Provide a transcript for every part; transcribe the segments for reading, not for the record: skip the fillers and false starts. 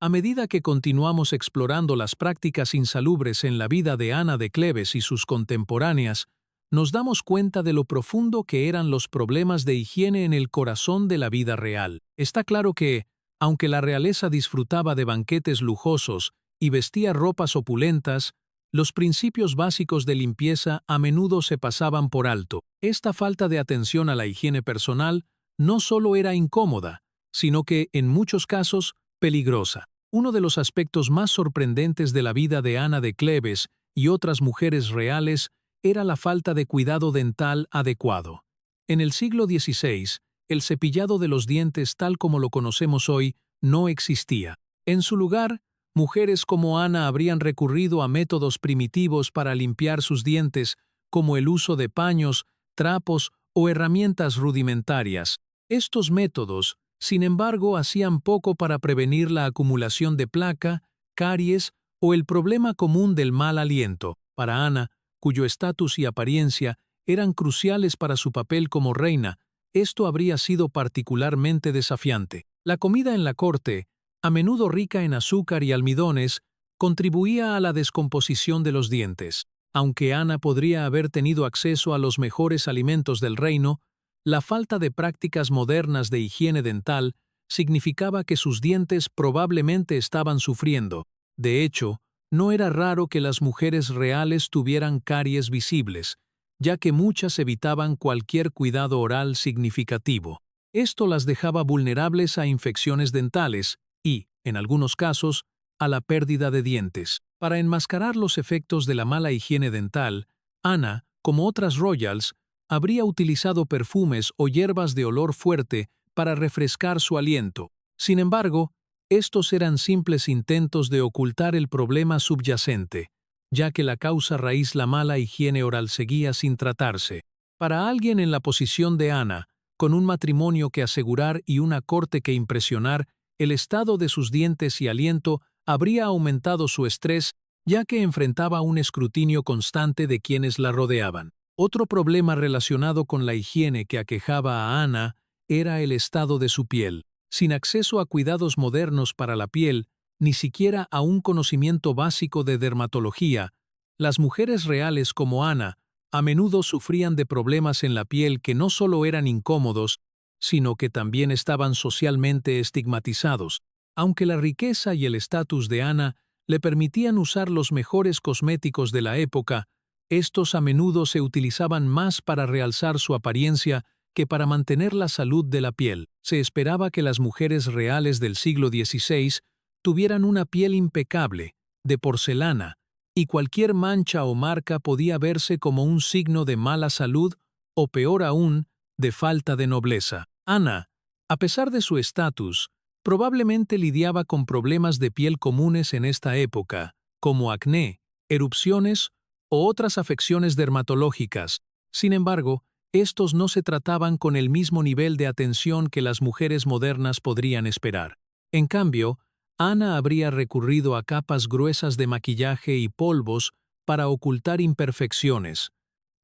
A medida que continuamos explorando las prácticas insalubres en la vida de Ana de Cleves y sus contemporáneas, nos damos cuenta de lo profundo que eran los problemas de higiene en el corazón de la vida real. Está claro que, aunque la realeza disfrutaba de banquetes lujosos y vestía ropas opulentas, los principios básicos de limpieza a menudo se pasaban por alto. Esta falta de atención a la higiene personal no solo era incómoda, sino que, en muchos casos, peligrosa. Uno de los aspectos más sorprendentes de la vida de Ana de Cleves y otras mujeres reales era la falta de cuidado dental adecuado. En el siglo XVI, el cepillado de los dientes tal como lo conocemos hoy no existía. En su lugar, mujeres como Ana habrían recurrido a métodos primitivos para limpiar sus dientes, como el uso de paños, trapos o herramientas rudimentarias. Estos métodos, sin embargo, hacían poco para prevenir la acumulación de placa, caries o el problema común del mal aliento. Para Ana, cuyo estatus y apariencia eran cruciales para su papel como reina, esto habría sido particularmente desafiante. La comida en la corte, a menudo rica en azúcar y almidones, contribuía a la descomposición de los dientes. Aunque Ana podría haber tenido acceso a los mejores alimentos del reino, la falta de prácticas modernas de higiene dental significaba que sus dientes probablemente estaban sufriendo. De hecho, no era raro que las mujeres reales tuvieran caries visibles, ya que muchas evitaban cualquier cuidado oral significativo. Esto las dejaba vulnerables a infecciones dentales y, en algunos casos, a la pérdida de dientes. Para enmascarar los efectos de la mala higiene dental, Ana, como otras royals, habría utilizado perfumes o hierbas de olor fuerte para refrescar su aliento. Sin embargo, estos eran simples intentos de ocultar el problema subyacente, ya que la causa raíz, la mala higiene oral, seguía sin tratarse. Para alguien en la posición de Ana, con un matrimonio que asegurar y una corte que impresionar, el estado de sus dientes y aliento habría aumentado su estrés, ya que enfrentaba un escrutinio constante de quienes la rodeaban. Otro problema relacionado con la higiene que aquejaba a Ana era el estado de su piel. Sin acceso a cuidados modernos para la piel, ni siquiera a un conocimiento básico de dermatología, las mujeres reales como Ana a menudo sufrían de problemas en la piel que no solo eran incómodos, sino que también estaban socialmente estigmatizados. Aunque la riqueza y el estatus de Ana le permitían usar los mejores cosméticos de la época, estos a menudo se utilizaban más para realzar su apariencia que para mantener la salud de la piel. Se esperaba que las mujeres reales del siglo XVI tuvieran una piel impecable, de porcelana, y cualquier mancha o marca podía verse como un signo de mala salud o, peor aún, de falta de nobleza. Ana, a pesar de su estatus, probablemente lidiaba con problemas de piel comunes en esta época, como acné, erupciones o otras afecciones dermatológicas. Sin embargo, estos no se trataban con el mismo nivel de atención que las mujeres modernas podrían esperar. En cambio, Ana habría recurrido a capas gruesas de maquillaje y polvos para ocultar imperfecciones,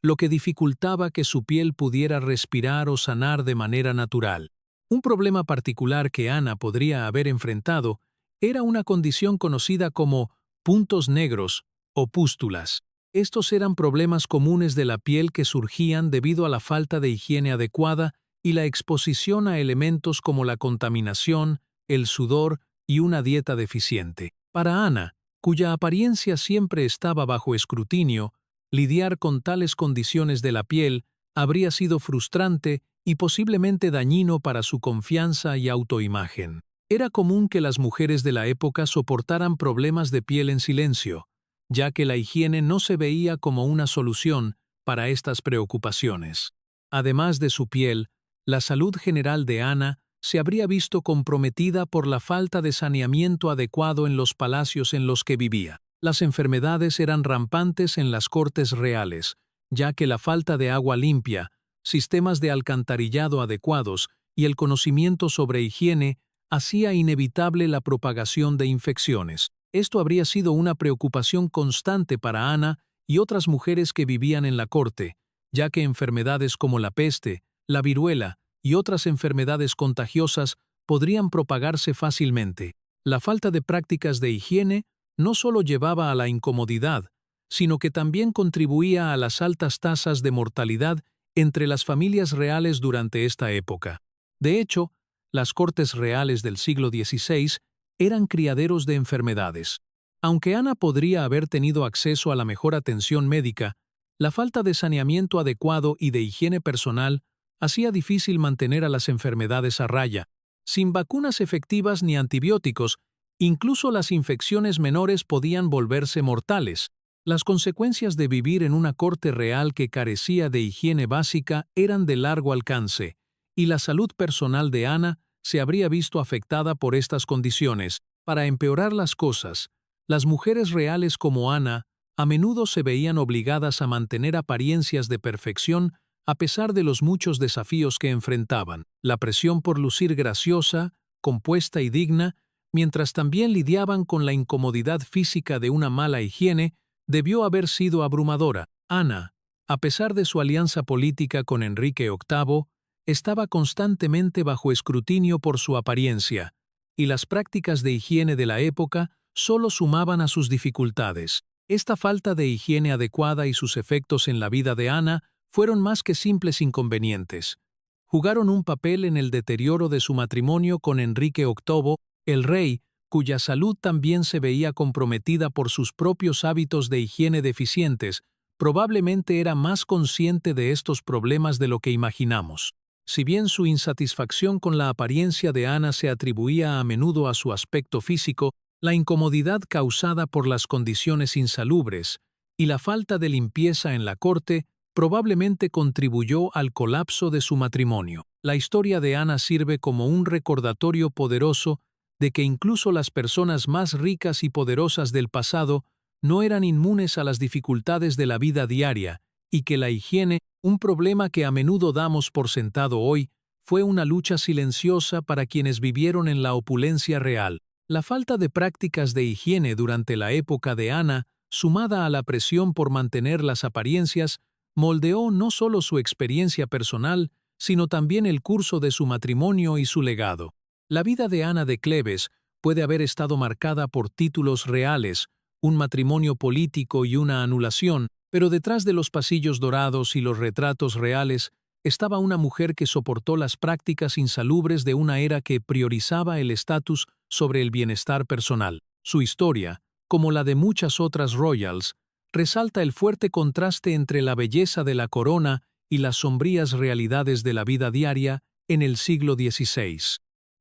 lo que dificultaba que su piel pudiera respirar o sanar de manera natural. Un problema particular que Ana podría haber enfrentado era una condición conocida como puntos negros o pústulas. Estos eran problemas comunes de la piel que surgían debido a la falta de higiene adecuada y la exposición a elementos como la contaminación, el sudor y una dieta deficiente. Para Ana, cuya apariencia siempre estaba bajo escrutinio, lidiar con tales condiciones de la piel habría sido frustrante y posiblemente dañino para su confianza y autoimagen. Era común que las mujeres de la época soportaran problemas de piel en silencio, ya que la higiene no se veía como una solución para estas preocupaciones. Además de su piel, la salud general de Ana se habría visto comprometida por la falta de saneamiento adecuado en los palacios en los que vivía. Las enfermedades eran rampantes en las cortes reales, ya que la falta de agua limpia, sistemas de alcantarillado adecuados y el conocimiento sobre higiene hacía inevitable la propagación de infecciones. Esto habría sido una preocupación constante para Ana y otras mujeres que vivían en la corte, ya que enfermedades como la peste, la viruela y otras enfermedades contagiosas podrían propagarse fácilmente. La falta de prácticas de higiene no solo llevaba a la incomodidad, sino que también contribuía a las altas tasas de mortalidad entre las familias reales durante esta época. De hecho, las cortes reales del siglo XVI eran criaderos de enfermedades. Aunque Ana podría haber tenido acceso a la mejor atención médica, la falta de saneamiento adecuado y de higiene personal hacía difícil mantener a las enfermedades a raya. Sin vacunas efectivas ni antibióticos, incluso las infecciones menores podían volverse mortales. Las consecuencias de vivir en una corte real que carecía de higiene básica eran de largo alcance, y la salud personal de Ana se habría visto afectada por estas condiciones. Para empeorar las cosas, las mujeres reales como Ana a menudo se veían obligadas a mantener apariencias de perfección a pesar de los muchos desafíos que enfrentaban. La presión por lucir graciosa, compuesta y digna, mientras también lidiaban con la incomodidad física de una mala higiene, debió haber sido abrumadora. Ana, a pesar de su alianza política con Enrique VIII, estaba constantemente bajo escrutinio por su apariencia, y las prácticas de higiene de la época solo sumaban a sus dificultades. Esta falta de higiene adecuada y sus efectos en la vida de Ana fueron más que simples inconvenientes. Jugaron un papel en el deterioro de su matrimonio con Enrique VIII, el rey, cuya salud también se veía comprometida por sus propios hábitos de higiene deficientes. Probablemente era más consciente de estos problemas de lo que imaginamos. Si bien su insatisfacción con la apariencia de Ana se atribuía a menudo a su aspecto físico, la incomodidad causada por las condiciones insalubres y la falta de limpieza en la corte probablemente contribuyó al colapso de su matrimonio. La historia de Ana sirve como un recordatorio poderoso de que incluso las personas más ricas y poderosas del pasado no eran inmunes a las dificultades de la vida diaria, y que la higiene, un problema que a menudo damos por sentado hoy, fue una lucha silenciosa para quienes vivieron en la opulencia real. La falta de prácticas de higiene durante la época de Ana, sumada a la presión por mantener las apariencias, moldeó no solo su experiencia personal, sino también el curso de su matrimonio y su legado. La vida de Ana de Cleves puede haber estado marcada por títulos reales, un matrimonio político y una anulación, pero detrás de los pasillos dorados y los retratos reales estaba una mujer que soportó las prácticas insalubres de una era que priorizaba el estatus sobre el bienestar personal. Su historia, como la de muchas otras royals, resalta el fuerte contraste entre la belleza de la corona y las sombrías realidades de la vida diaria en el siglo XVI.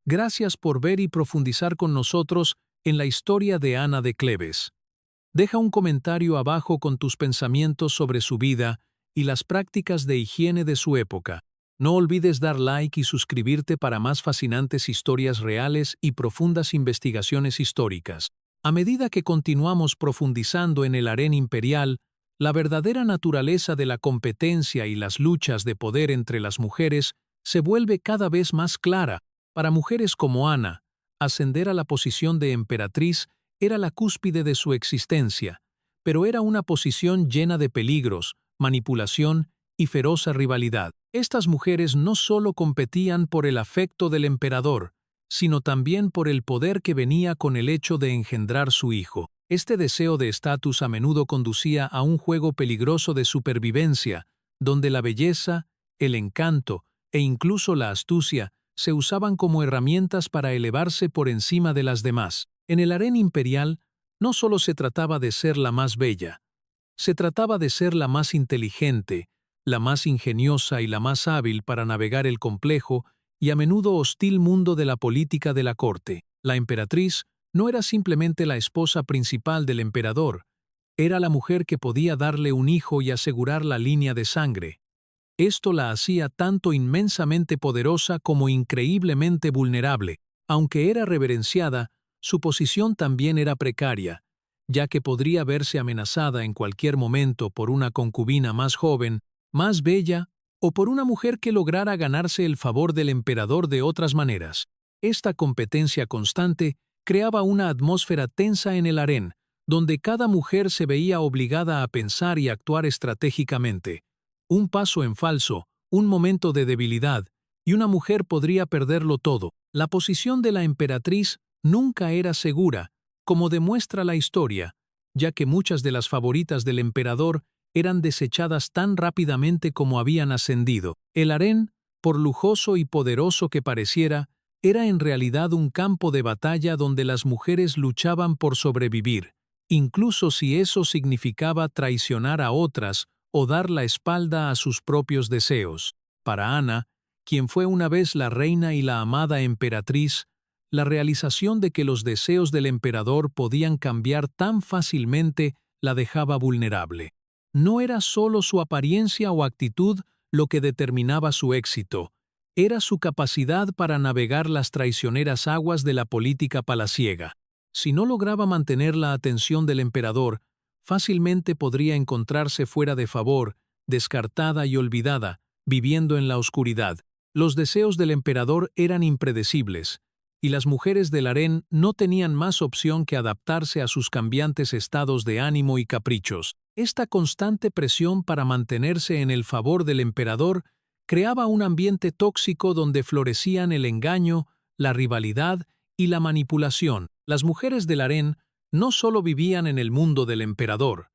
Gracias por ver y profundizar con nosotros en la historia de Ana de Cleves. Deja un comentario abajo con tus pensamientos sobre su vida y las prácticas de higiene de su época. No olvides dar like y suscribirte para más fascinantes historias reales y profundas investigaciones históricas. A medida que continuamos profundizando en el harén imperial, la verdadera naturaleza de la competencia y las luchas de poder entre las mujeres se vuelve cada vez más clara. Para mujeres como Ana, ascender a la posición de emperatriz era la cúspide de su existencia, pero era una posición llena de peligros, manipulación y feroz rivalidad. Estas mujeres no solo competían por el afecto del emperador, sino también por el poder que venía con el hecho de engendrar su hijo. Este deseo de estatus a menudo conducía a un juego peligroso de supervivencia, donde la belleza, el encanto e incluso la astucia se usaban como herramientas para elevarse por encima de las demás. En el harén imperial, no solo se trataba de ser la más bella, se trataba de ser la más inteligente, la más ingeniosa y la más hábil para navegar el complejo y a menudo hostil mundo de la política de la corte. La emperatriz no era simplemente la esposa principal del emperador, era la mujer que podía darle un hijo y asegurar la línea de sangre. Esto la hacía tanto inmensamente poderosa como increíblemente vulnerable. Aunque era reverenciada, su posición también era precaria, ya que podría verse amenazada en cualquier momento por una concubina más joven, más bella, o por una mujer que lograra ganarse el favor del emperador de otras maneras. Esta competencia constante creaba una atmósfera tensa en el harén, donde cada mujer se veía obligada a pensar y actuar estratégicamente. Un paso en falso, un momento de debilidad, y una mujer podría perderlo todo. La posición de la emperatriz nunca era segura, como demuestra la historia, ya que muchas de las favoritas del emperador eran desechadas tan rápidamente como habían ascendido. El harén, por lujoso y poderoso que pareciera, era en realidad un campo de batalla donde las mujeres luchaban por sobrevivir, incluso si eso significaba traicionar a otras o dar la espalda a sus propios deseos. Para Ana, quien fue una vez la reina y la amada emperatriz, la realización de que los deseos del emperador podían cambiar tan fácilmente la dejaba vulnerable. No era solo su apariencia o actitud lo que determinaba su éxito, era su capacidad para navegar las traicioneras aguas de la política palaciega. Si no lograba mantener la atención del emperador, fácilmente podría encontrarse fuera de favor, descartada y olvidada, viviendo en la oscuridad. Los deseos del emperador eran impredecibles, y las mujeres del harén no tenían más opción que adaptarse a sus cambiantes estados de ánimo y caprichos. Esta constante presión para mantenerse en el favor del emperador creaba un ambiente tóxico donde florecían el engaño, la rivalidad y la manipulación. Las mujeres del harén no solo vivían en el mundo del emperador,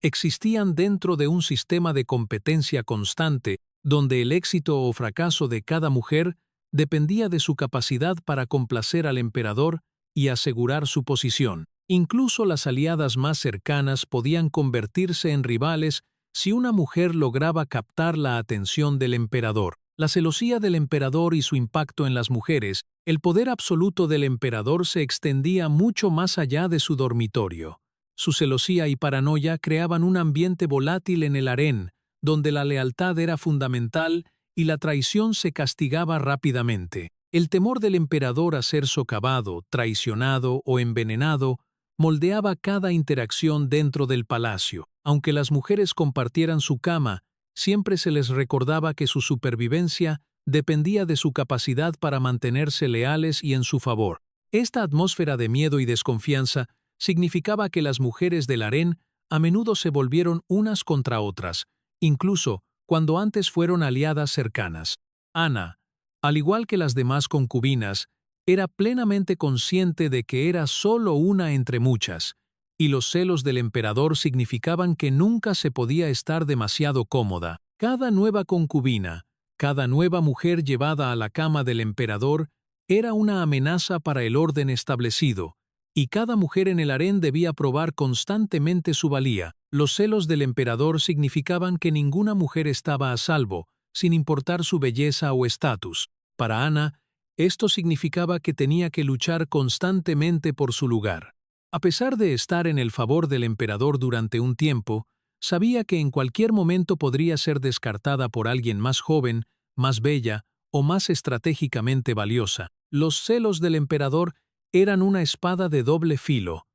existían dentro de un sistema de competencia constante donde el éxito o fracaso de cada mujer dependía de su capacidad para complacer al emperador y asegurar su posición. Incluso las aliadas más cercanas podían convertirse en rivales si una mujer lograba captar la atención del emperador. La celosía del emperador y su impacto en las mujeres, el poder absoluto del emperador se extendía mucho más allá de su dormitorio. Su celosía y paranoia creaban un ambiente volátil en el harén, donde la lealtad era fundamental y la traición se castigaba rápidamente. El temor del emperador a ser socavado, traicionado o envenenado moldeaba cada interacción dentro del palacio. Aunque las mujeres compartieran su cama, siempre se les recordaba que su supervivencia dependía de su capacidad para mantenerse leales y en su favor. Esta atmósfera de miedo y desconfianza significaba que las mujeres del harén a menudo se volvieron unas contra otras, incluso cuando antes fueron aliadas cercanas. Ana, al igual que las demás concubinas, era plenamente consciente de que era solo una entre muchas, y los celos del emperador significaban que nunca se podía estar demasiado cómoda. Cada nueva concubina, cada nueva mujer llevada a la cama del emperador, era una amenaza para el orden establecido, y cada mujer en el harén debía probar constantemente su valía. Los celos del emperador significaban que ninguna mujer estaba a salvo, sin importar su belleza o estatus. Para Ana, esto significaba que tenía que luchar constantemente por su lugar. A pesar de estar en el favor del emperador durante un tiempo, sabía que en cualquier momento podría ser descartada por alguien más joven, más bella o más estratégicamente valiosa. Los celos del emperador eran una espada de doble filo.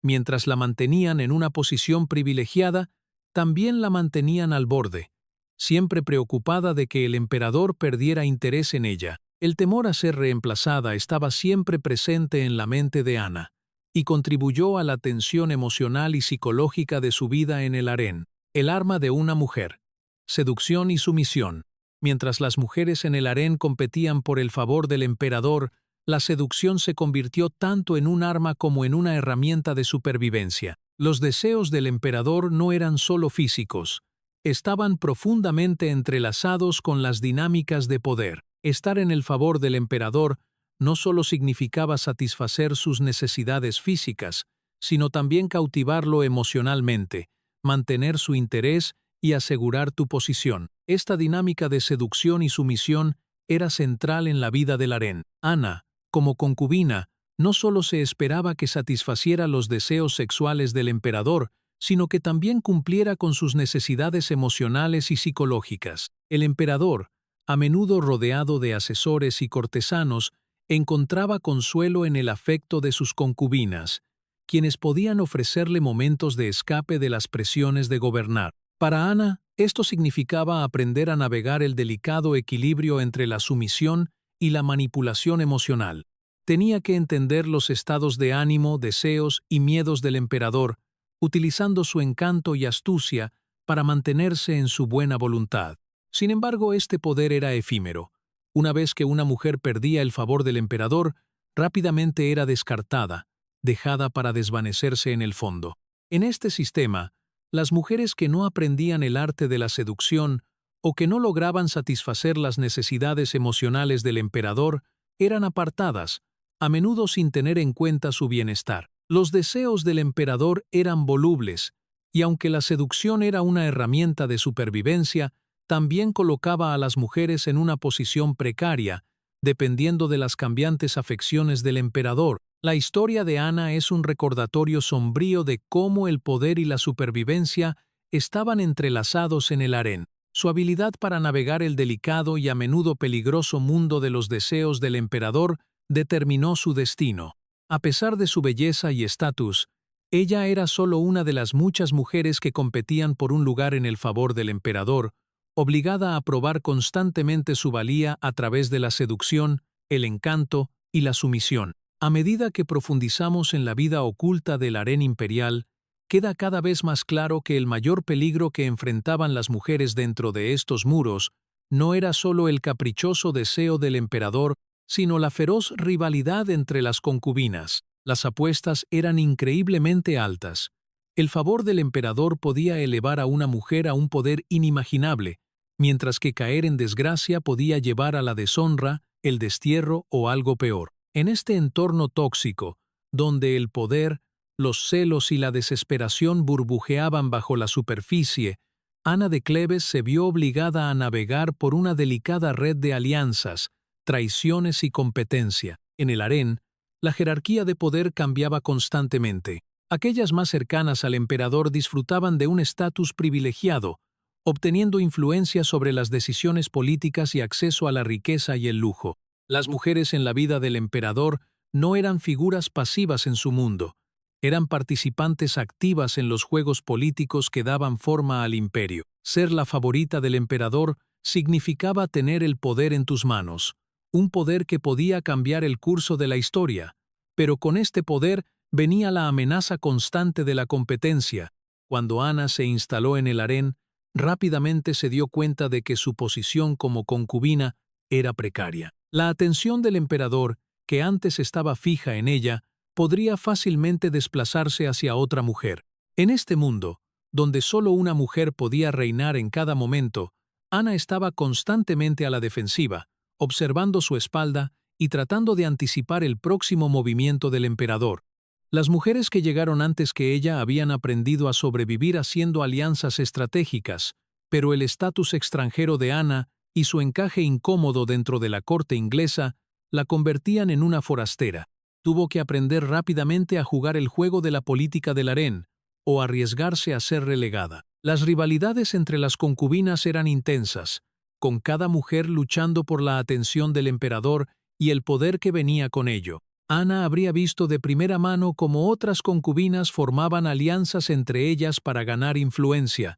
Mientras la mantenían en una posición privilegiada, también la mantenían al borde, siempre preocupada de que el emperador perdiera interés en ella. El temor a ser reemplazada estaba siempre presente en la mente de Ana, y contribuyó a la tensión emocional y psicológica de su vida en el harén. El arma de una mujer. Seducción y sumisión. Mientras las mujeres en el harén competían por el favor del emperador, la seducción se convirtió tanto en un arma como en una herramienta de supervivencia. Los deseos del emperador no eran solo físicos, estaban profundamente entrelazados con las dinámicas de poder. Estar en el favor del emperador no solo significaba satisfacer sus necesidades físicas, sino también cautivarlo emocionalmente, mantener su interés y asegurar tu posición. Esta dinámica de seducción y sumisión era central en la vida del harén. Ana, como concubina, no solo se esperaba que satisfaciera los deseos sexuales del emperador, sino que también cumpliera con sus necesidades emocionales y psicológicas. El emperador, a menudo rodeado de asesores y cortesanos, encontraba consuelo en el afecto de sus concubinas, quienes podían ofrecerle momentos de escape de las presiones de gobernar. Para Ana, esto significaba aprender a navegar el delicado equilibrio entre la sumisión y la manipulación emocional. Tenía que entender los estados de ánimo, deseos y miedos del emperador, utilizando su encanto y astucia para mantenerse en su buena voluntad. Sin embargo, este poder era efímero. Una vez que una mujer perdía el favor del emperador, rápidamente era descartada, dejada para desvanecerse en el fondo. En este sistema, las mujeres que no aprendían el arte de la seducción o que no lograban satisfacer las necesidades emocionales del emperador eran apartadas, a menudo sin tener en cuenta su bienestar. Los deseos del emperador eran volubles, y aunque la seducción era una herramienta de supervivencia, también colocaba a las mujeres en una posición precaria, dependiendo de las cambiantes afecciones del emperador. La historia de Ana es un recordatorio sombrío de cómo el poder y la supervivencia estaban entrelazados en el harén. Su habilidad para navegar el delicado y a menudo peligroso mundo de los deseos del emperador determinó su destino. A pesar de su belleza y estatus, ella era solo una de las muchas mujeres que competían por un lugar en el favor del emperador, obligada a probar constantemente su valía a través de la seducción, el encanto y la sumisión. A medida que profundizamos en la vida oculta del harén imperial, queda cada vez más claro que el mayor peligro que enfrentaban las mujeres dentro de estos muros no era solo el caprichoso deseo del emperador, sino la feroz rivalidad entre las concubinas. Las apuestas eran increíblemente altas. El favor del emperador podía elevar a una mujer a un poder inimaginable, mientras que caer en desgracia podía llevar a la deshonra, el destierro o algo peor. En este entorno tóxico, donde el poder, los celos y la desesperación burbujeaban bajo la superficie, Ana de Cleves se vio obligada a navegar por una delicada red de alianzas, traiciones y competencia. En el harén, la jerarquía de poder cambiaba constantemente. Aquellas más cercanas al emperador disfrutaban de un estatus privilegiado, obteniendo influencia sobre las decisiones políticas y acceso a la riqueza y el lujo. Las mujeres en la vida del emperador no eran figuras pasivas en su mundo, eran participantes activas en los juegos políticos que daban forma al imperio. Ser la favorita del emperador significaba tener el poder en tus manos, un poder que podía cambiar el curso de la historia, pero con este poder venía la amenaza constante de la competencia. Cuando Ana se instaló en el harén, rápidamente se dio cuenta de que su posición como concubina era precaria. La atención del emperador, que antes estaba fija en ella, podría fácilmente desplazarse hacia otra mujer. En este mundo, donde solo una mujer podía reinar en cada momento, Ana estaba constantemente a la defensiva, observando su espalda y tratando de anticipar el próximo movimiento del emperador. Las mujeres que llegaron antes que ella habían aprendido a sobrevivir haciendo alianzas estratégicas, pero el estatus extranjero de Ana y su encaje incómodo dentro de la corte inglesa la convertían en una forastera. Tuvo que aprender rápidamente a jugar el juego de la política del harén, o arriesgarse a ser relegada. Las rivalidades entre las concubinas eran intensas, con cada mujer luchando por la atención del emperador y el poder que venía con ello. Ana habría visto de primera mano cómo otras concubinas formaban alianzas entre ellas para ganar influencia,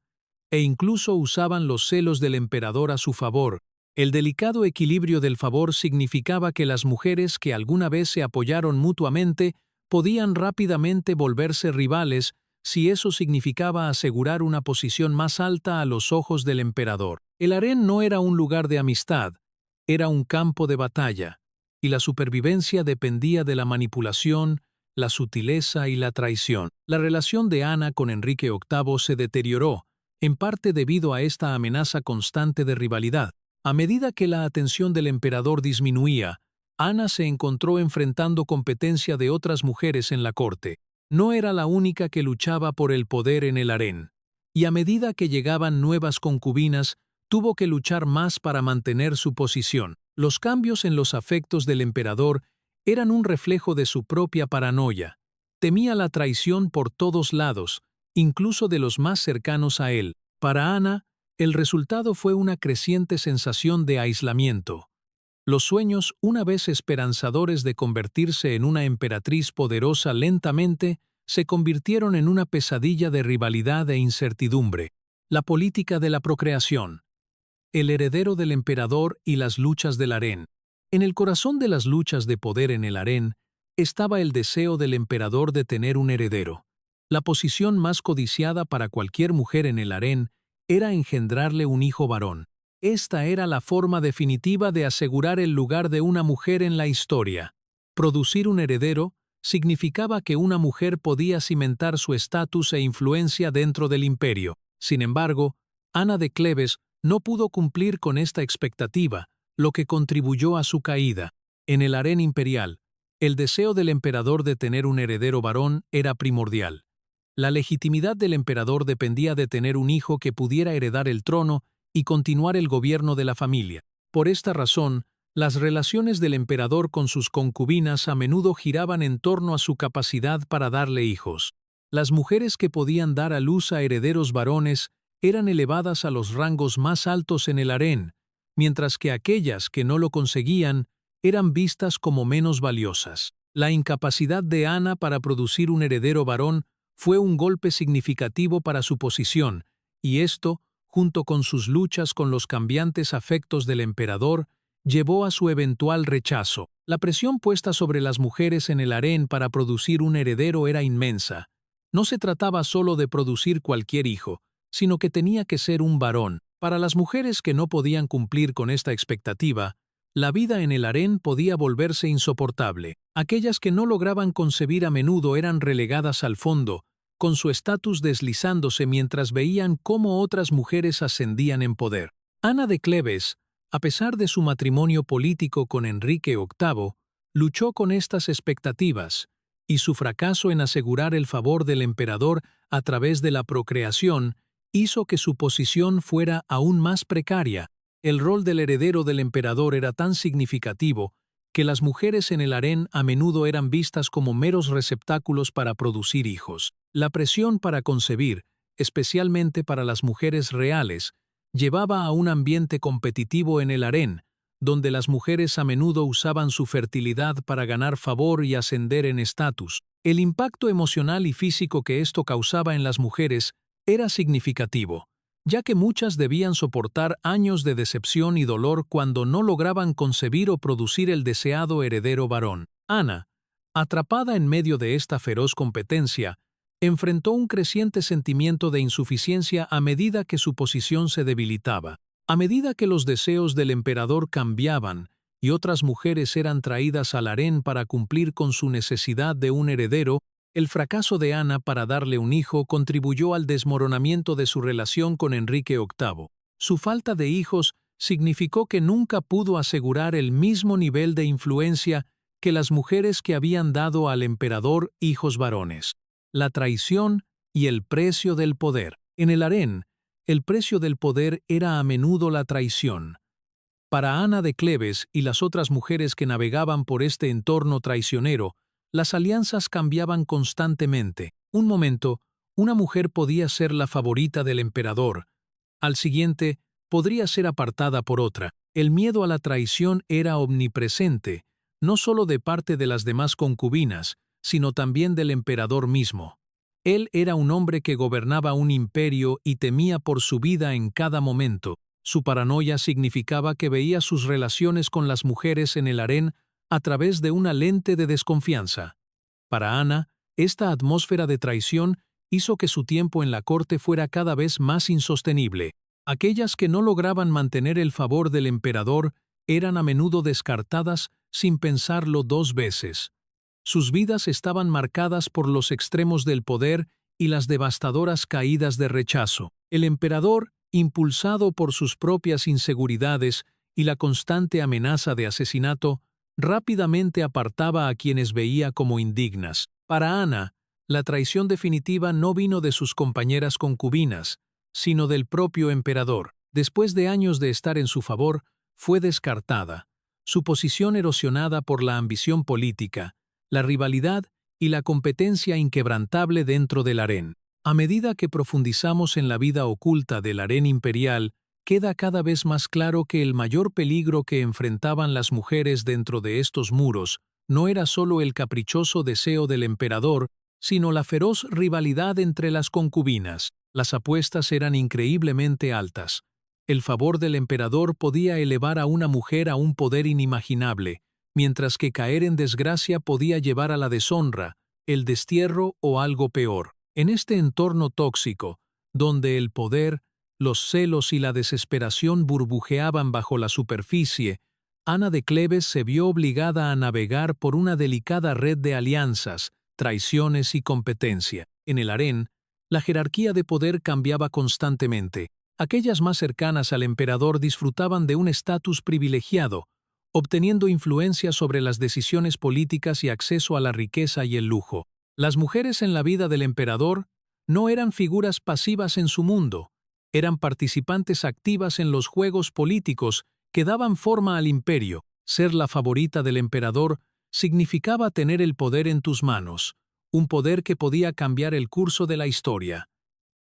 e incluso usaban los celos del emperador a su favor. El delicado equilibrio del favor significaba que las mujeres que alguna vez se apoyaron mutuamente podían rápidamente volverse rivales si eso significaba asegurar una posición más alta a los ojos del emperador. El harén no era un lugar de amistad, era un campo de batalla, y la supervivencia dependía de la manipulación, la sutileza y la traición. La relación de Ana con Enrique VIII se deterioró, en parte debido a esta amenaza constante de rivalidad. A medida que la atención del emperador disminuía, Ana se encontró enfrentando competencia de otras mujeres en la corte. No era la única que luchaba por el poder en el harén, y a medida que llegaban nuevas concubinas, tuvo que luchar más para mantener su posición. Los cambios en los afectos del emperador eran un reflejo de su propia paranoia. Temía la traición por todos lados, incluso de los más cercanos a él. Para Ana, el resultado fue una creciente sensación de aislamiento. Los sueños, una vez esperanzadores de convertirse en una emperatriz poderosa lentamente, se convirtieron en una pesadilla de rivalidad e incertidumbre. La política de la procreación. El heredero del emperador y las luchas del harén. En el corazón de las luchas de poder en el harén estaba el deseo del emperador de tener un heredero. La posición más codiciada para cualquier mujer en el harén era engendrarle un hijo varón. Esta era la forma definitiva de asegurar el lugar de una mujer en la historia. Producir un heredero significaba que una mujer podía cimentar su estatus e influencia dentro del imperio. Sin embargo, Ana de Cleves no pudo cumplir con esta expectativa, lo que contribuyó a su caída. En el harén imperial, el deseo del emperador de tener un heredero varón era primordial. La legitimidad del emperador dependía de tener un hijo que pudiera heredar el trono y continuar el gobierno de la familia. Por esta razón, las relaciones del emperador con sus concubinas a menudo giraban en torno a su capacidad para darle hijos. Las mujeres que podían dar a luz a herederos varones eran elevadas a los rangos más altos en el harén, mientras que aquellas que no lo conseguían eran vistas como menos valiosas. La incapacidad de Ana para producir un heredero varón fue un golpe significativo para su posición, y esto, junto con sus luchas con los cambiantes afectos del emperador, llevó a su eventual rechazo. La presión puesta sobre las mujeres en el harén para producir un heredero era inmensa. No se trataba solo de producir cualquier hijo, sino que tenía que ser un varón. Para las mujeres que no podían cumplir con esta expectativa, la vida en el harén podía volverse insoportable. Aquellas que no lograban concebir a menudo eran relegadas al fondo, con su estatus deslizándose mientras veían cómo otras mujeres ascendían en poder. Ana de Cleves, a pesar de su matrimonio político con Enrique VIII, luchó con estas expectativas, y su fracaso en asegurar el favor del emperador a través de la procreación hizo que su posición fuera aún más precaria. El rol del heredero del emperador era tan significativo que las mujeres en el harén a menudo eran vistas como meros receptáculos para producir hijos. La presión para concebir, especialmente para las mujeres reales, llevaba a un ambiente competitivo en el harén, donde las mujeres a menudo usaban su fertilidad para ganar favor y ascender en estatus. El impacto emocional y físico que esto causaba en las mujeres era significativo, ya que muchas debían soportar años de decepción y dolor cuando no lograban concebir o producir el deseado heredero varón. Ana, atrapada en medio de esta feroz competencia, enfrentó un creciente sentimiento de insuficiencia a medida que su posición se debilitaba. A medida que los deseos del emperador cambiaban y otras mujeres eran traídas al harén para cumplir con su necesidad de un heredero, el fracaso de Ana para darle un hijo contribuyó al desmoronamiento de su relación con Enrique VIII. Su falta de hijos significó que nunca pudo asegurar el mismo nivel de influencia que las mujeres que habían dado al emperador hijos varones. La traición y el precio del poder. En el harén, el precio del poder era a menudo la traición. Para Ana de Cleves y las otras mujeres que navegaban por este entorno traicionero, las alianzas cambiaban constantemente. Un momento, una mujer podía ser la favorita del emperador. Al siguiente, podría ser apartada por otra. El miedo a la traición era omnipresente, no solo de parte de las demás concubinas, sino también del emperador mismo. Él era un hombre que gobernaba un imperio y temía por su vida en cada momento. Su paranoia significaba que veía sus relaciones con las mujeres en el harén a través de una lente de desconfianza. Para Ana, esta atmósfera de traición hizo que su tiempo en la corte fuera cada vez más insostenible. Aquellas que no lograban mantener el favor del emperador eran a menudo descartadas sin pensarlo dos veces. Sus vidas estaban marcadas por los extremos del poder y las devastadoras caídas de rechazo. El emperador, impulsado por sus propias inseguridades y la constante amenaza de asesinato, rápidamente apartaba a quienes veía como indignas. Para Ana, la traición definitiva no vino de sus compañeras concubinas, sino del propio emperador. Después de años de estar en su favor, fue descartada, su posición erosionada por la ambición política, la rivalidad y la competencia inquebrantable dentro del harén. A medida que profundizamos en la vida oculta del harén imperial, queda cada vez más claro que el mayor peligro que enfrentaban las mujeres dentro de estos muros no era solo el caprichoso deseo del emperador, sino la feroz rivalidad entre las concubinas. Las apuestas eran increíblemente altas. El favor del emperador podía elevar a una mujer a un poder inimaginable, mientras que caer en desgracia podía llevar a la deshonra, el destierro o algo peor. En este entorno tóxico, donde el poder, los celos y la desesperación burbujeaban bajo la superficie, Ana de Cleves se vio obligada a navegar por una delicada red de alianzas, traiciones y competencia. En el harén, la jerarquía de poder cambiaba constantemente. Aquellas más cercanas al emperador disfrutaban de un estatus privilegiado, obteniendo influencia sobre las decisiones políticas y acceso a la riqueza y el lujo. Las mujeres en la vida del emperador no eran figuras pasivas en su mundo, eran participantes activas en los juegos políticos que daban forma al imperio. Ser la favorita del emperador significaba tener el poder en tus manos, un poder que podía cambiar el curso de la historia.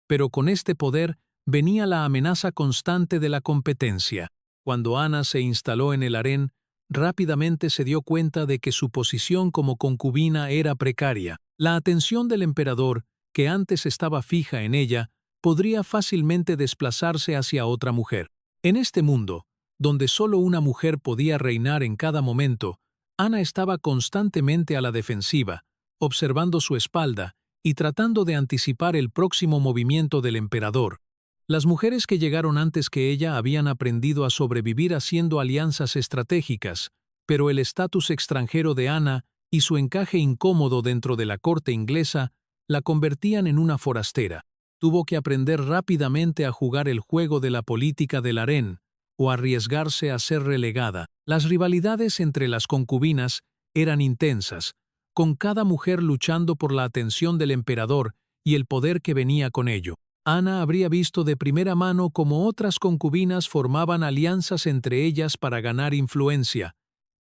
Pero con este poder venía la amenaza constante de la competencia. Cuando Ana se instaló en el harén, rápidamente se dio cuenta de que su posición como concubina era precaria. La atención del emperador, que antes estaba fija en ella, podría fácilmente desplazarse hacia otra mujer. En este mundo, donde solo una mujer podía reinar en cada momento, Ana estaba constantemente a la defensiva, observando su espalda y tratando de anticipar el próximo movimiento del emperador. Las mujeres que llegaron antes que ella habían aprendido a sobrevivir haciendo alianzas estratégicas, pero el estatus extranjero de Ana y su encaje incómodo dentro de la corte inglesa la convertían en una forastera. Tuvo que aprender rápidamente a jugar el juego de la política del harén o arriesgarse a ser relegada. Las rivalidades entre las concubinas eran intensas, con cada mujer luchando por la atención del emperador y el poder que venía con ello. Ana habría visto de primera mano cómo otras concubinas formaban alianzas entre ellas para ganar influencia,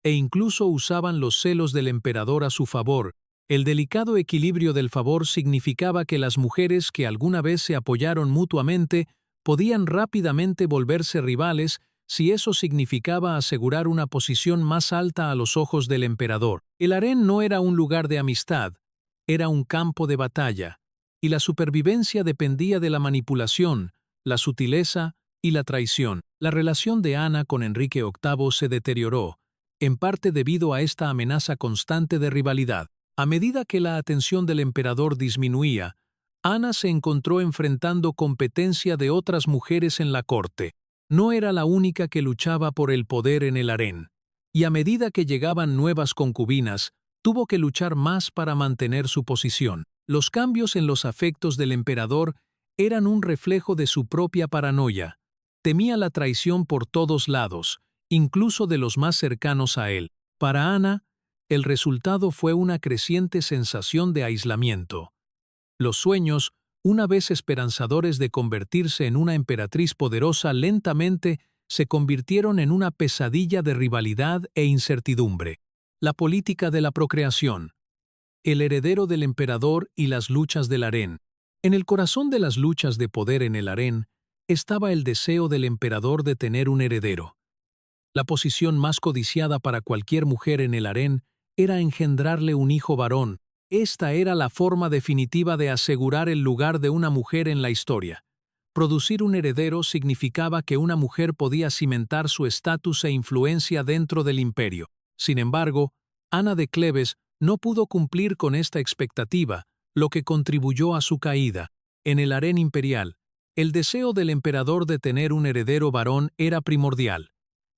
e incluso usaban los celos del emperador a su favor. El delicado equilibrio del favor significaba que las mujeres que alguna vez se apoyaron mutuamente podían rápidamente volverse rivales si eso significaba asegurar una posición más alta a los ojos del emperador. El harén no era un lugar de amistad, era un campo de batalla, y la supervivencia dependía de la manipulación, la sutileza y la traición. La relación de Ana con Enrique VIII se deterioró, en parte debido a esta amenaza constante de rivalidad. A medida que la atención del emperador disminuía, Ana se encontró enfrentando competencia de otras mujeres en la corte. No era la única que luchaba por el poder en el harén, y a medida que llegaban nuevas concubinas, tuvo que luchar más para mantener su posición. Los cambios en los afectos del emperador eran un reflejo de su propia paranoia. Temía la traición por todos lados, incluso de los más cercanos a él. Para Ana, el resultado fue una creciente sensación de aislamiento. Los sueños, una vez esperanzadores de convertirse en una emperatriz poderosa, lentamente se convirtieron en una pesadilla de rivalidad e incertidumbre. La política de la procreación, el heredero del emperador y las luchas del harén. En el corazón de las luchas de poder en el harén estaba el deseo del emperador de tener un heredero. La posición más codiciada para cualquier mujer en el harén era engendrarle un hijo varón. Esta era la forma definitiva de asegurar el lugar de una mujer en la historia. Producir un heredero significaba que una mujer podía cimentar su estatus e influencia dentro del imperio. Sin embargo, Ana de Cleves no pudo cumplir con esta expectativa, lo que contribuyó a su caída. En el harén imperial, el deseo del emperador de tener un heredero varón era primordial.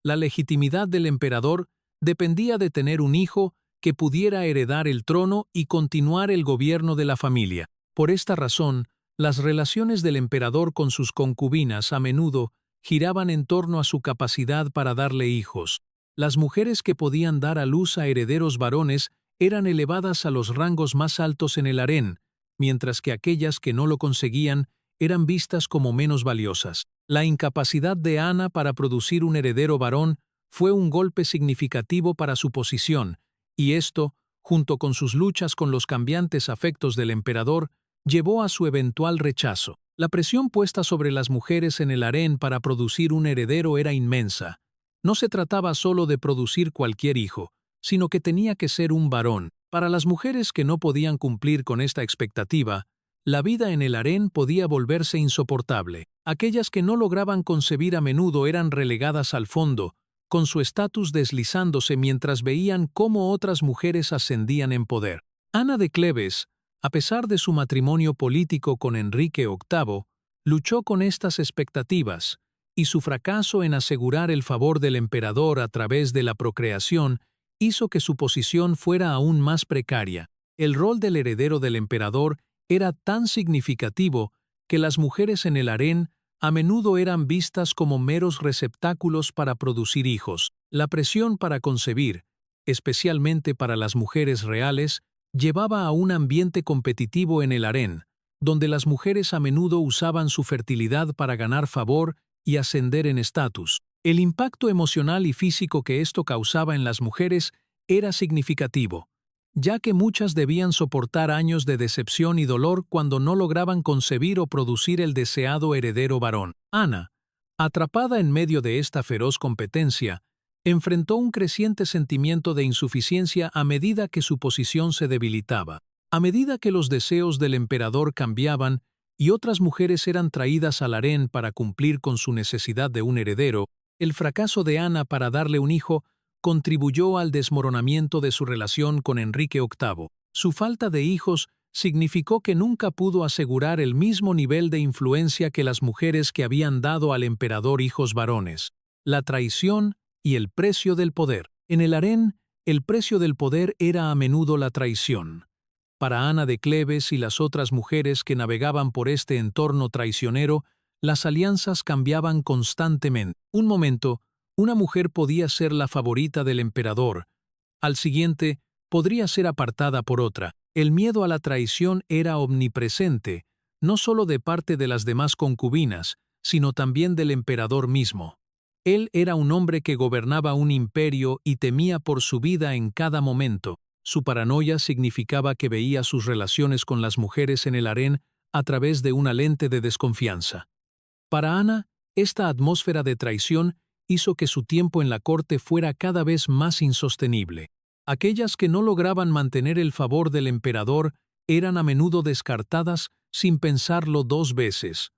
La legitimidad del emperador dependía de tener un hijo que pudiera heredar el trono y continuar el gobierno de la familia. Por esta razón, las relaciones del emperador con sus concubinas a menudo giraban en torno a su capacidad para darle hijos. Las mujeres que podían dar a luz a herederos varones eran elevadas a los rangos más altos en el harén, mientras que aquellas que no lo conseguían eran vistas como menos valiosas. La incapacidad de Ana para producir un heredero varón fue un golpe significativo para su posición, y esto, junto con sus luchas con los cambiantes afectos del emperador, llevó a su eventual rechazo. La presión puesta sobre las mujeres en el harén para producir un heredero era inmensa. No se trataba solo de producir cualquier hijo, sino que tenía que ser un varón. Para las mujeres que no podían cumplir con esta expectativa, la vida en el harén podía volverse insoportable. Aquellas que no lograban concebir a menudo eran relegadas al fondo, con su estatus deslizándose mientras veían cómo otras mujeres ascendían en poder. Ana de Cleves, a pesar de su matrimonio político con Enrique VIII, luchó con estas expectativas y su fracaso en asegurar el favor del emperador a través de la procreación hizo que su posición fuera aún más precaria. El rol del heredero del emperador era tan significativo que las mujeres en el harén a menudo eran vistas como meros receptáculos para producir hijos. La presión para concebir, especialmente para las mujeres reales, llevaba a un ambiente competitivo en el harén, donde las mujeres a menudo usaban su fertilidad para ganar favor y ascender en estatus. El impacto emocional y físico que esto causaba en las mujeres era significativo, ya que muchas debían soportar años de decepción y dolor cuando no lograban concebir o producir el deseado heredero varón. Ana, atrapada en medio de esta feroz competencia, enfrentó un creciente sentimiento de insuficiencia a medida que su posición se debilitaba. A medida que los deseos del emperador cambiaban y otras mujeres eran traídas al harén para cumplir con su necesidad de un heredero, el fracaso de Ana para darle un hijo contribuyó al desmoronamiento de su relación con Enrique VIII. Su falta de hijos significó que nunca pudo asegurar el mismo nivel de influencia que las mujeres que habían dado al emperador hijos varones. La traición y el precio del poder. En el harén, el precio del poder era a menudo la traición. Para Ana de Cleves y las otras mujeres que navegaban por este entorno traicionero, las alianzas cambiaban constantemente. Un momento, una mujer podía ser la favorita del emperador. Al siguiente, podría ser apartada por otra. El miedo a la traición era omnipresente, no solo de parte de las demás concubinas, sino también del emperador mismo. Él era un hombre que gobernaba un imperio y temía por su vida en cada momento. Su paranoia significaba que veía sus relaciones con las mujeres en el harén a través de una lente de desconfianza. Para Ana, esta atmósfera de traición hizo que su tiempo en la corte fuera cada vez más insostenible. Aquellas que no lograban mantener el favor del emperador eran a menudo descartadas sin pensarlo dos veces.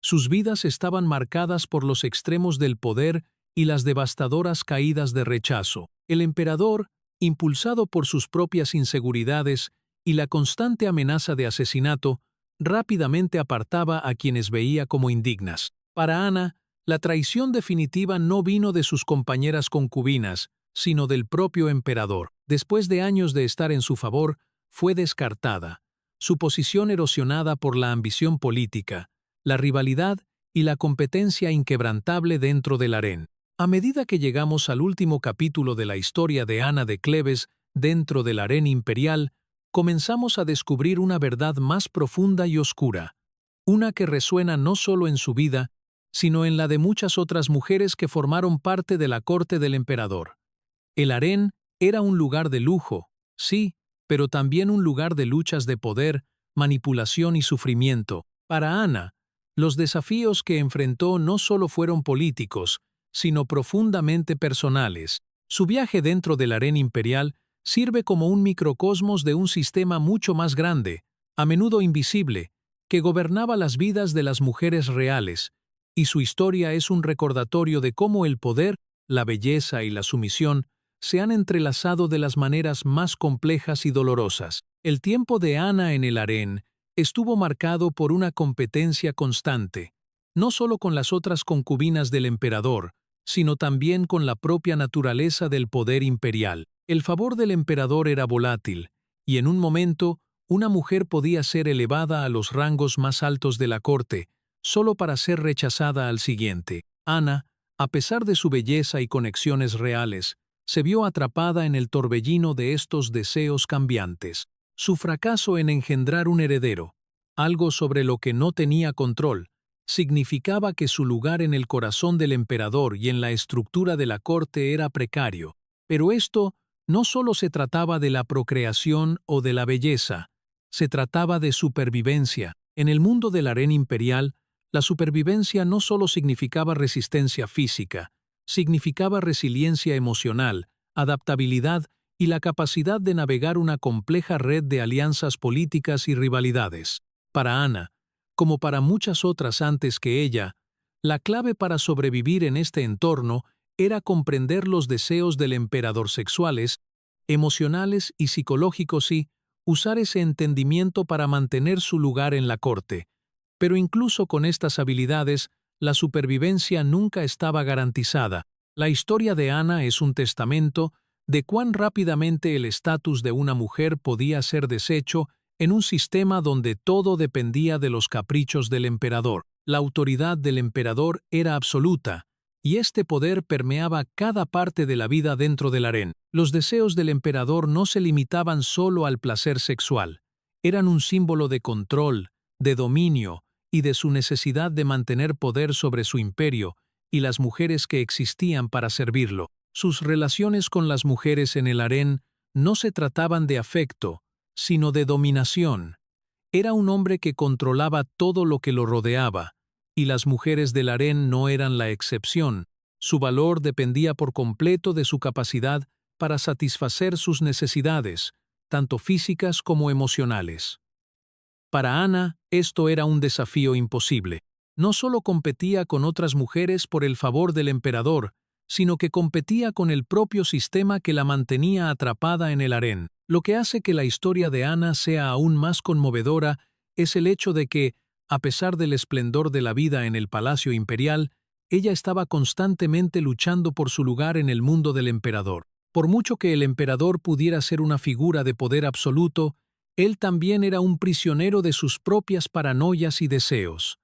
Sus vidas estaban marcadas por los extremos del poder y las devastadoras caídas de rechazo. El emperador, impulsado por sus propias inseguridades y la constante amenaza de asesinato, rápidamente apartaba a quienes veía como indignas. Para Ana, la traición definitiva no vino de sus compañeras concubinas, sino del propio emperador. Después de años de estar en su favor, fue descartada, su posición erosionada por la ambición política, la rivalidad y la competencia inquebrantable dentro del harén. A medida que llegamos al último capítulo de la historia de Ana de Cleves dentro del harén imperial, comenzamos a descubrir una verdad más profunda y oscura, una que resuena no solo en su vida, sino en la de muchas otras mujeres que formaron parte de la corte del emperador. El harén era un lugar de lujo, sí, pero también un lugar de luchas de poder, manipulación y sufrimiento. Para Ana, los desafíos que enfrentó no solo fueron políticos, sino profundamente personales. Su viaje dentro del harén imperial sirve como un microcosmos de un sistema mucho más grande, a menudo invisible, que gobernaba las vidas de las mujeres reales, y su historia es un recordatorio de cómo el poder, la belleza y la sumisión se han entrelazado de las maneras más complejas y dolorosas. El tiempo de Ana en el harén estuvo marcado por una competencia constante, no solo con las otras concubinas del emperador, sino también con la propia naturaleza del poder imperial. El favor del emperador era volátil, y en un momento, una mujer podía ser elevada a los rangos más altos de la corte, solo para ser rechazada al siguiente. Ana, a pesar de su belleza y conexiones reales, se vio atrapada en el torbellino de estos deseos cambiantes. Su fracaso en engendrar un heredero, algo sobre lo que no tenía control, significaba que su lugar en el corazón del emperador y en la estructura de la corte era precario. Pero esto no solo se trataba de la procreación o de la belleza, se trataba de supervivencia. En el mundo del harén imperial, la supervivencia no solo significaba resistencia física, significaba resiliencia emocional, adaptabilidad y la capacidad de navegar una compleja red de alianzas políticas y rivalidades. Para Ana, como para muchas otras antes que ella, la clave para sobrevivir en este entorno era comprender los deseos del emperador sexuales, emocionales y psicológicos y usar ese entendimiento para mantener su lugar en la corte. Pero incluso con estas habilidades, la supervivencia nunca estaba garantizada. La historia de Ana es un testamento de cuán rápidamente el estatus de una mujer podía ser deshecho en un sistema donde todo dependía de los caprichos del emperador. La autoridad del emperador era absoluta, y este poder permeaba cada parte de la vida dentro del harén. Los deseos del emperador no se limitaban solo al placer sexual. Eran un símbolo de control, de dominio y de su necesidad de mantener poder sobre su imperio y las mujeres que existían para servirlo. Sus relaciones con las mujeres en el harén no se trataban de afecto, sino de dominación. Era un hombre que controlaba todo lo que lo rodeaba, y las mujeres del harén no eran la excepción. Su valor dependía por completo de su capacidad para satisfacer sus necesidades, tanto físicas como emocionales. Para Ana, esto era un desafío imposible. No solo competía con otras mujeres por el favor del emperador, sino que competía con el propio sistema que la mantenía atrapada en el harén. Lo que hace que la historia de Ana sea aún más conmovedora es el hecho de que, a pesar del esplendor de la vida en el palacio imperial, ella estaba constantemente luchando por su lugar en el mundo del emperador. Por mucho que el emperador pudiera ser una figura de poder absoluto, él también era un prisionero de sus propias paranoias y deseos.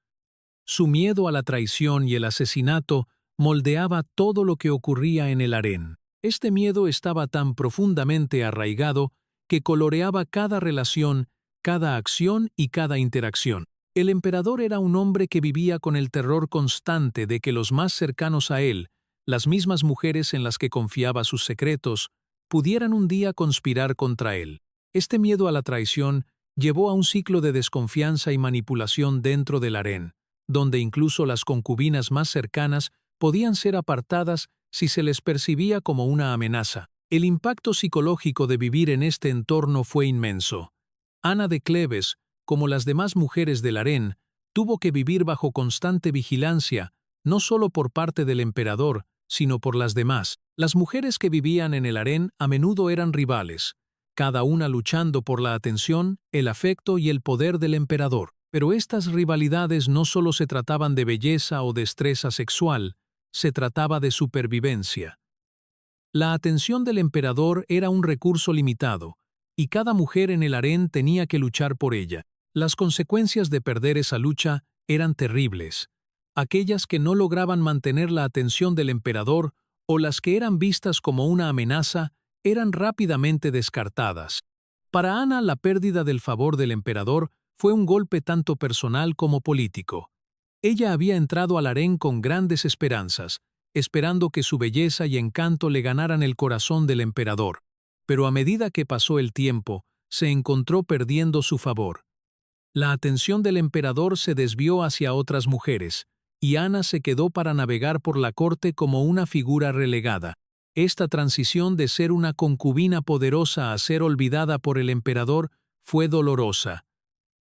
Su miedo a la traición y el asesinato moldeaba todo lo que ocurría en el harén. Este miedo estaba tan profundamente arraigado que coloreaba cada relación, cada acción y cada interacción. El emperador era un hombre que vivía con el terror constante de que los más cercanos a él, las mismas mujeres en las que confiaba sus secretos, pudieran un día conspirar contra él. Este miedo a la traición llevó a un ciclo de desconfianza y manipulación dentro del harén, donde incluso las concubinas más cercanas podían ser apartadas si se les percibía como una amenaza. El impacto psicológico de vivir en este entorno fue inmenso. Ana de Cleves, como las demás mujeres del harén, tuvo que vivir bajo constante vigilancia, no solo por parte del emperador, sino por las demás. Las mujeres que vivían en el harén a menudo eran rivales, cada una luchando por la atención, el afecto y el poder del emperador. Pero estas rivalidades no solo se trataban de belleza o destreza sexual, se trataba de supervivencia. La atención del emperador era un recurso limitado, y cada mujer en el harén tenía que luchar por ella. Las consecuencias de perder esa lucha eran terribles. Aquellas que no lograban mantener la atención del emperador o las que eran vistas como una amenaza eran rápidamente descartadas. Para Ana, la pérdida del favor del emperador fue un golpe tanto personal como político. Ella había entrado al harén con grandes esperanzas, esperando que su belleza y encanto le ganaran el corazón del emperador. Pero a medida que pasó el tiempo, se encontró perdiendo su favor. La atención del emperador se desvió hacia otras mujeres, y Ana se quedó para navegar por la corte como una figura relegada. Esta transición de ser una concubina poderosa a ser olvidada por el emperador fue dolorosa.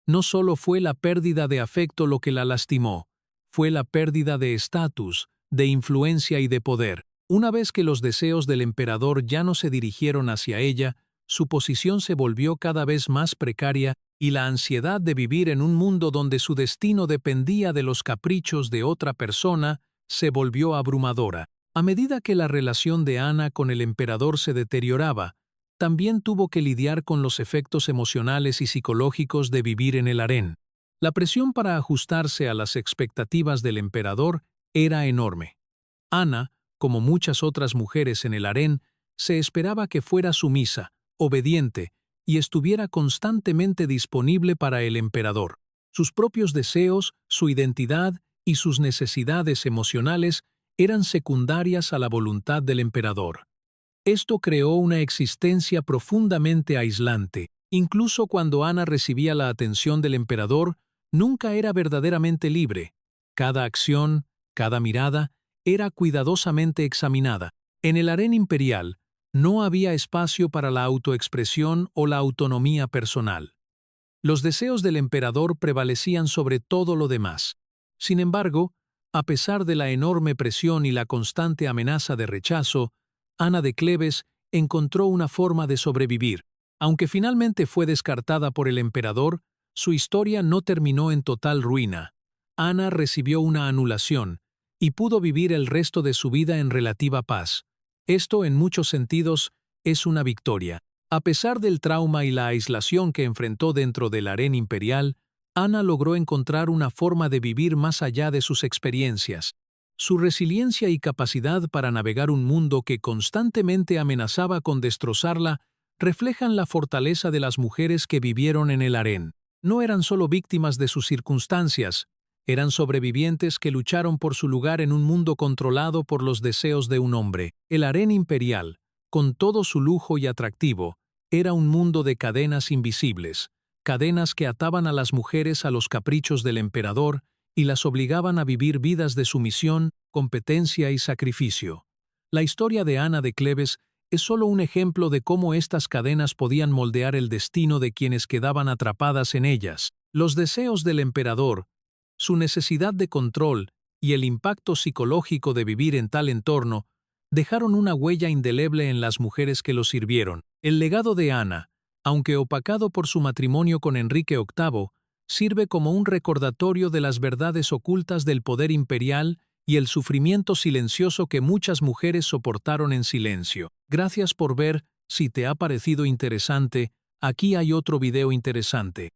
No solo fue la pérdida de afecto lo que la lastimó, fue la pérdida de estatus, de influencia y de poder. Una vez que los deseos del emperador ya no se dirigieron hacia ella, su posición se volvió cada vez más precaria y la ansiedad de vivir en un mundo donde su destino dependía de los caprichos de otra persona se volvió abrumadora. A medida que la relación de Ana con el emperador se deterioraba, también tuvo que lidiar con los efectos emocionales y psicológicos de vivir en el harén. La presión para ajustarse a las expectativas del emperador era enorme. Ana, como muchas otras mujeres en el harén, se esperaba que fuera sumisa, obediente y estuviera constantemente disponible para el emperador. Sus propios deseos, su identidad y sus necesidades emocionales eran secundarias a la voluntad del emperador. Esto creó una existencia profundamente aislante. Incluso cuando Ana recibía la atención del emperador, nunca era verdaderamente libre. Cada acción, cada mirada, era cuidadosamente examinada. En el harén imperial, no había espacio para la autoexpresión o la autonomía personal. Los deseos del emperador prevalecían sobre todo lo demás. Sin embargo, a pesar de la enorme presión y la constante amenaza de rechazo, Ana de Cleves encontró una forma de sobrevivir. Aunque finalmente fue descartada por el emperador, su historia no terminó en total ruina. Ana recibió una anulación y pudo vivir el resto de su vida en relativa paz. Esto, en muchos sentidos, es una victoria. A pesar del trauma y la aislación que enfrentó dentro del harén imperial, Ana logró encontrar una forma de vivir más allá de sus experiencias. Su resiliencia y capacidad para navegar un mundo que constantemente amenazaba con destrozarla reflejan la fortaleza de las mujeres que vivieron en el harén. No eran solo víctimas de sus circunstancias, eran sobrevivientes que lucharon por su lugar en un mundo controlado por los deseos de un hombre. El harén imperial, con todo su lujo y atractivo, era un mundo de cadenas invisibles, cadenas que ataban a las mujeres a los caprichos del emperador y las obligaban a vivir vidas de sumisión, competencia y sacrificio. La historia de Ana de Cleves es solo un ejemplo de cómo estas cadenas podían moldear el destino de quienes quedaban atrapadas en ellas. Los deseos del emperador, su necesidad de control y el impacto psicológico de vivir en tal entorno dejaron una huella indeleble en las mujeres que lo sirvieron. El legado de Ana, aunque opacado por su matrimonio con Enrique VIII, sirve como un recordatorio de las verdades ocultas del poder imperial y el sufrimiento silencioso que muchas mujeres soportaron en silencio. Gracias por ver. Si te ha parecido interesante, aquí hay otro video interesante.